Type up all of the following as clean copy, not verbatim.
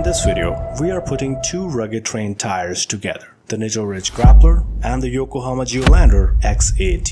this video, we are putting two rugged terrain tires together, the Nitto Ridge Grappler and the Yokohama Geolander X-AT.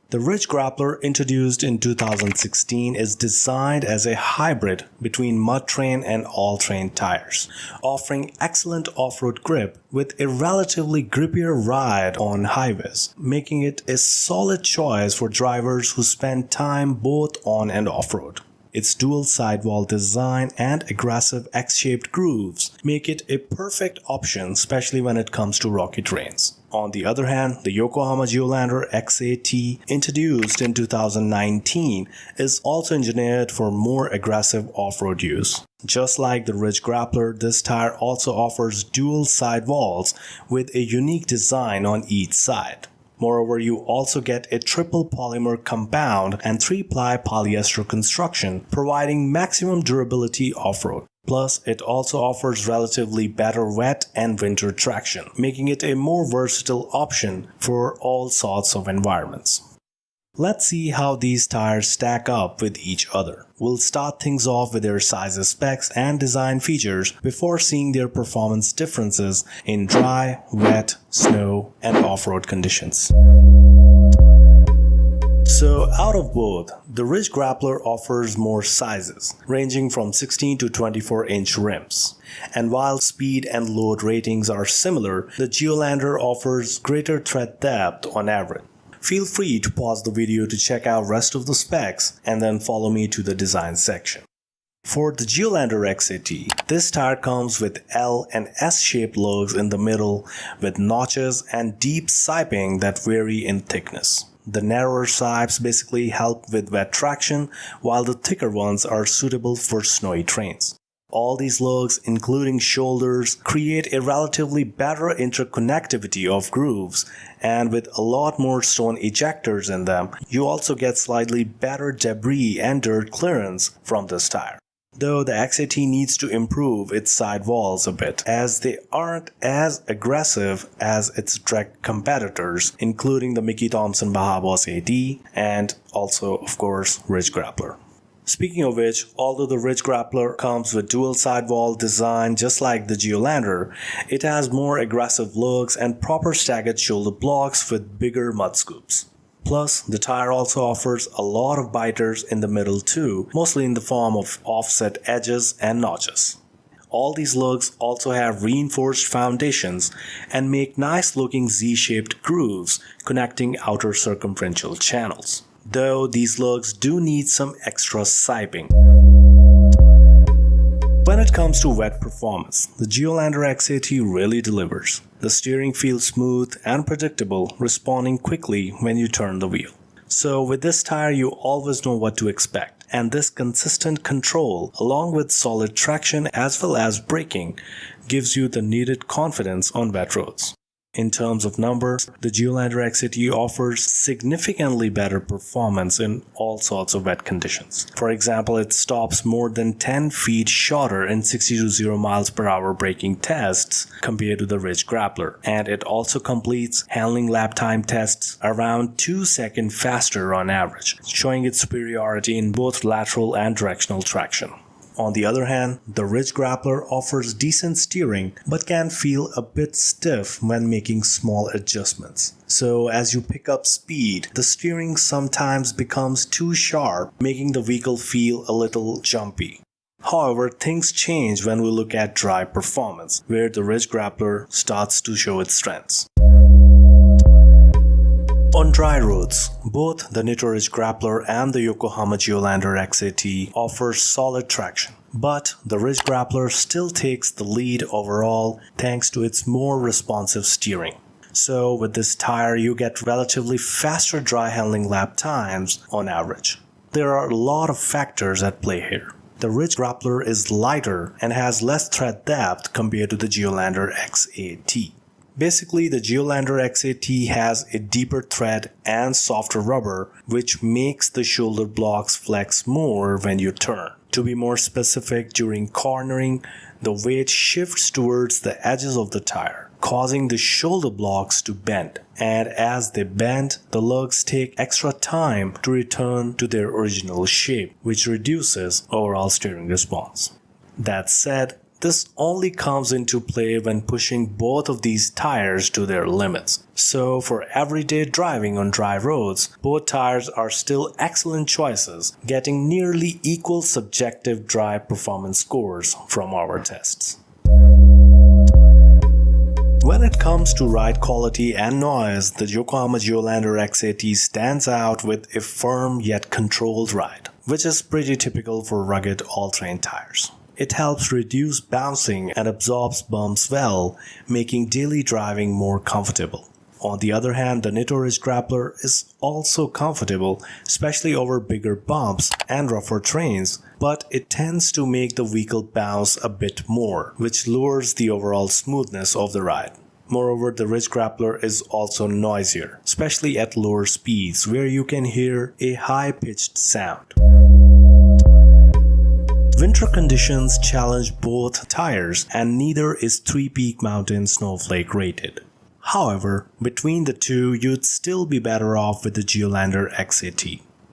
The Ridge Grappler, introduced in 2016, is designed as a hybrid between mud terrain and all-terrain tires, offering excellent off-road grip with a relatively grippier ride on highways, making it a solid choice for drivers who spend time both on and off-road. Its dual sidewall design and aggressive X-shaped grooves make it a perfect option, especially when it comes to rocky terrains. On the other hand, the Yokohama Geolander X-AT, introduced in 2019, is also engineered for more aggressive off-road use. Just like the Ridge Grappler, this tire also offers dual sidewalls with a unique design on each side. Moreover, you also get a triple polymer compound and 3-ply polyester construction, providing maximum durability off-road. Plus, it also offers relatively better wet and winter traction, making it a more versatile option for all sorts of environments. Let's see how these tires stack up with each other. We'll start things off with their sizes, specs, and design features before seeing their performance differences in dry, wet, snow, and off-road conditions. So out of both, the Ridge Grappler offers more sizes, ranging from 16 to 24-inch rims. And while speed and load ratings are similar, the Geolander offers greater tread depth on average. Feel free to pause the video to check out rest of the specs and then follow me to the design section. For the Geolander X-AT, this tire comes with L and S-shaped lugs in the middle with notches and deep siping that vary in thickness. The narrower sipes basically help with wet traction, while the thicker ones are suitable for snowy terrains. All these lugs, including shoulders, create a relatively better interconnectivity of grooves, and with a lot more stone ejectors in them, you also get slightly better debris and dirt clearance from this tire. Though the X-AT needs to improve its sidewalls a bit, as they aren't as aggressive as its direct competitors, including the Mickey Thompson Baja Boss AT and also, of course, Ridge Grappler. Speaking of which, although the Ridge Grappler comes with dual sidewall design just like the Geolander, it has more aggressive lugs and proper staggered shoulder blocks with bigger mud scoops. Plus, the tire also offers a lot of biters in the middle too, mostly in the form of offset edges and notches. All these lugs also have reinforced foundations and make nice looking Z-shaped grooves connecting outer circumferential channels, though these lugs do need some extra siping. When it comes to wet performance, the Geolander X-AT really delivers. The steering feels smooth and predictable, responding quickly when you turn the wheel. So with this tire, you always know what to expect, and this consistent control, along with solid traction as well as braking, gives you the needed confidence on wet roads. In terms of numbers, the Geolander X-AT offers significantly better performance in all sorts of wet conditions. For example, it stops more than 10 feet shorter in 60 to 0 miles per hour braking tests compared to the Ridge Grappler, and it also completes handling lap time tests around 2 seconds faster on average, showing its superiority in both lateral and directional traction. On the other hand, the Ridge Grappler offers decent steering but can feel a bit stiff when making small adjustments. So as you pick up speed, the steering sometimes becomes too sharp, making the vehicle feel a little jumpy. However, things change when we look at dry performance, where the Ridge Grappler starts to show its strengths. On dry roads, both the Nitto Ridge Grappler and the Yokohama Geolander X-AT offer solid traction, but the Ridge Grappler still takes the lead overall thanks to its more responsive steering. So with this tire, you get relatively faster dry handling lap times on average. There are a lot of factors at play here. The Ridge Grappler is lighter and has less tread depth compared to the Geolander X-AT. Basically, the Geolander X-AT has a deeper tread and softer rubber, which makes the shoulder blocks flex more when you turn. To be more specific, during cornering, the weight shifts towards the edges of the tire, causing the shoulder blocks to bend. And as they bend, the lugs take extra time to return to their original shape, which reduces overall steering response. That said, This only comes into play when pushing both of these tires to their limits. So for everyday driving on dry roads, both tires are still excellent choices, getting nearly equal subjective drive performance scores from our tests. When it comes to ride quality and noise, the Yokohama Geolander X-AT stands out with a firm yet controlled ride, which is pretty typical for rugged all-terrain tires. It helps reduce bouncing and absorbs bumps well, making daily driving more comfortable. On the other hand, the Nitto Ridge Grappler is also comfortable, especially over bigger bumps and rougher terrains, but it tends to make the vehicle bounce a bit more, which lowers the overall smoothness of the ride. Moreover, the Ridge Grappler is also noisier, especially at lower speeds where you can hear a high-pitched sound. Winter conditions challenge both tires and neither is Three Peak Mountain Snowflake rated. However, between the two, you'd still be better off with the Geolander X-AT.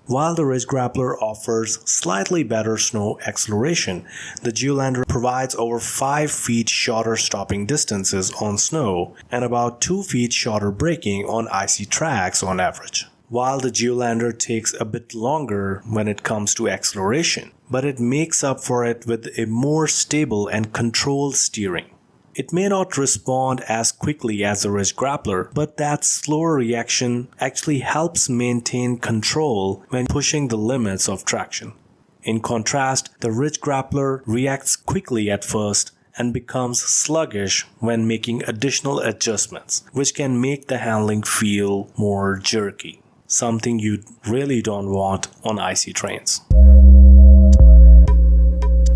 While the Ridge Grappler offers slightly better snow acceleration, the Geolander provides over 5 feet shorter stopping distances on snow and about 2 feet shorter braking on icy tracks on average. While the Geolander takes a bit longer when it comes to acceleration, but it makes up for it with a more stable and controlled steering. It may not respond as quickly as the Ridge Grappler, but that slower reaction actually helps maintain control when pushing the limits of traction. In contrast, the Ridge Grappler reacts quickly at first and becomes sluggish when making additional adjustments, which can make the handling feel more jerky, something you really don't want on icy terrains.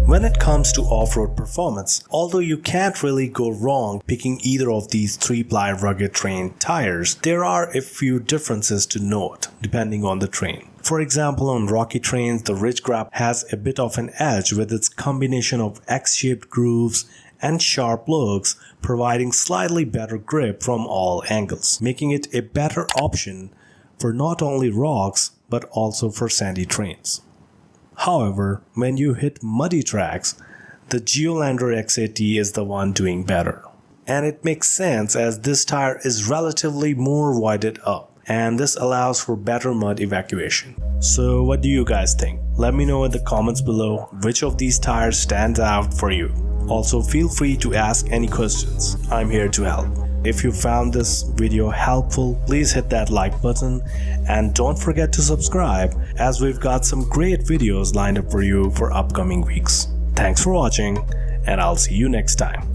When it comes to off-road performance, although you can't really go wrong picking either of these 3-ply rugged terrain tires, there are a few differences to note depending on the terrain. For example, on rocky terrains, the Ridge Grappler has a bit of an edge with its combination of X-shaped grooves and sharp looks, providing slightly better grip from all angles, making it a better option for not only rocks but also for sandy terrains. However, when you hit muddy tracks, the Geolander X-AT is the one doing better. And it makes sense as this tire is relatively more widened up, and this allows for better mud evacuation. So what do you guys think? Let me know in the comments below which of these tires stands out for you. Also, feel free to ask any questions. I'm here to help. If you found this video helpful, please hit that like button and don't forget to subscribe as we've got some great videos lined up for you for upcoming weeks. Thanks for watching and I'll see you next time.